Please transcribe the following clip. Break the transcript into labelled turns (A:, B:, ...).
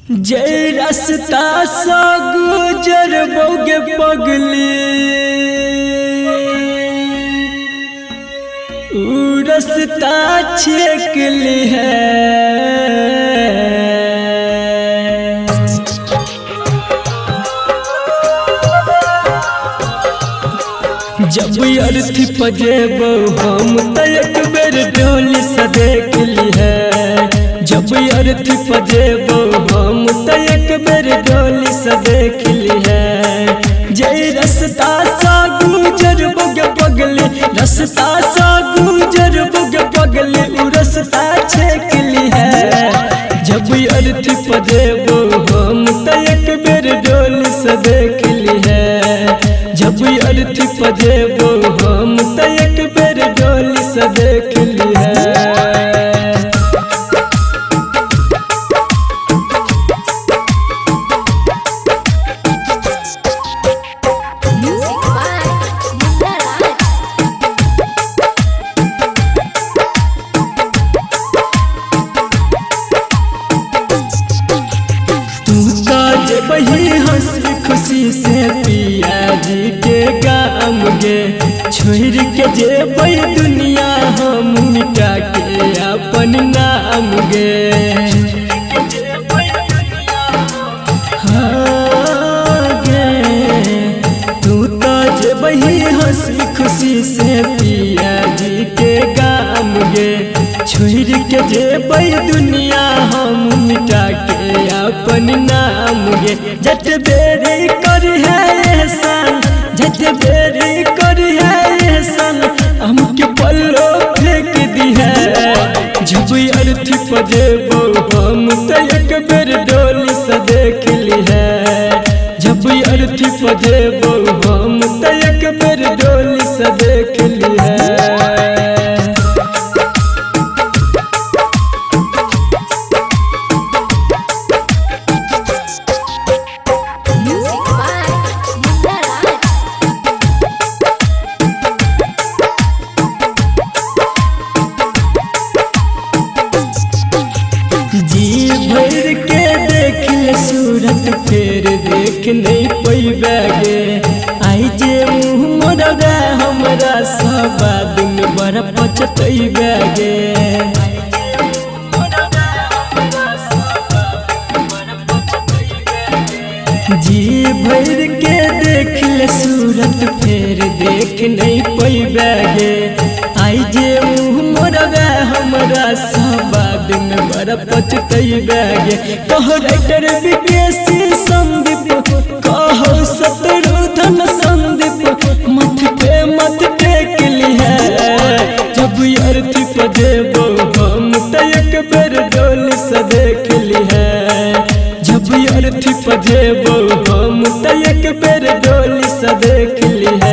A: जय रास्ता सा गुजर बोगे पगली रास्ता छेक ली है। जब अर्थी पजेबो हम त एक बेर डोली से देख ली है। जब अर्थी पजेबो हम त एक बेर डोली से देख ली है। जय रास्ता सा गुजर बोगे पगली रास्ता सा गुजर बोगे पगली उ रास्ता छेक ली है। जब अर्थी पजेबो हम त एक बेर डोली से देख ली है। जब अर्थी पजेबो हम त एक बेर डोली से देख ली है। वही हंसी खुशी से पिया जी के गाम गे छोड़ के जेबै दुनिया हम मिटा के अपन नाम गे। हाँ गे तू तो जेबही हंसी खुशी से पिया जी के गाम गे छोड़ के जेबै दुनिया हम मिटा के अपन नाम गे। जट बेरी कर है एहसान जट बेरी कर है एहसान हमके पल्लो फेंक दी है। जब अर्थी पजेबो हम त एक बेर डोली से देख ली है। जब अर्थी पजेबो हम त एक बेर डोली से देख ली है। जी भर के देख ले सूरत फिर देख नहीं पैबे गे। आई जे मुँह मोरबे हमरा सब दिन बड़ा पछतैबे गे। जी भर के देख ले सूरत फिर देख नहीं पैबे गे। आई जे मुँह मोरबे हमरा सब दिन बड़ा पछतैबे गे। कहो राइटर विकेसी संदीप कहो शत्रुघ्न संदीप मत पे मत टेक ली है। जब अर्थी पजेबो हम त एक बेर डोली से देख ली है। जब अर्थी पजेबो हम त एक बेर डोली से देख ली है।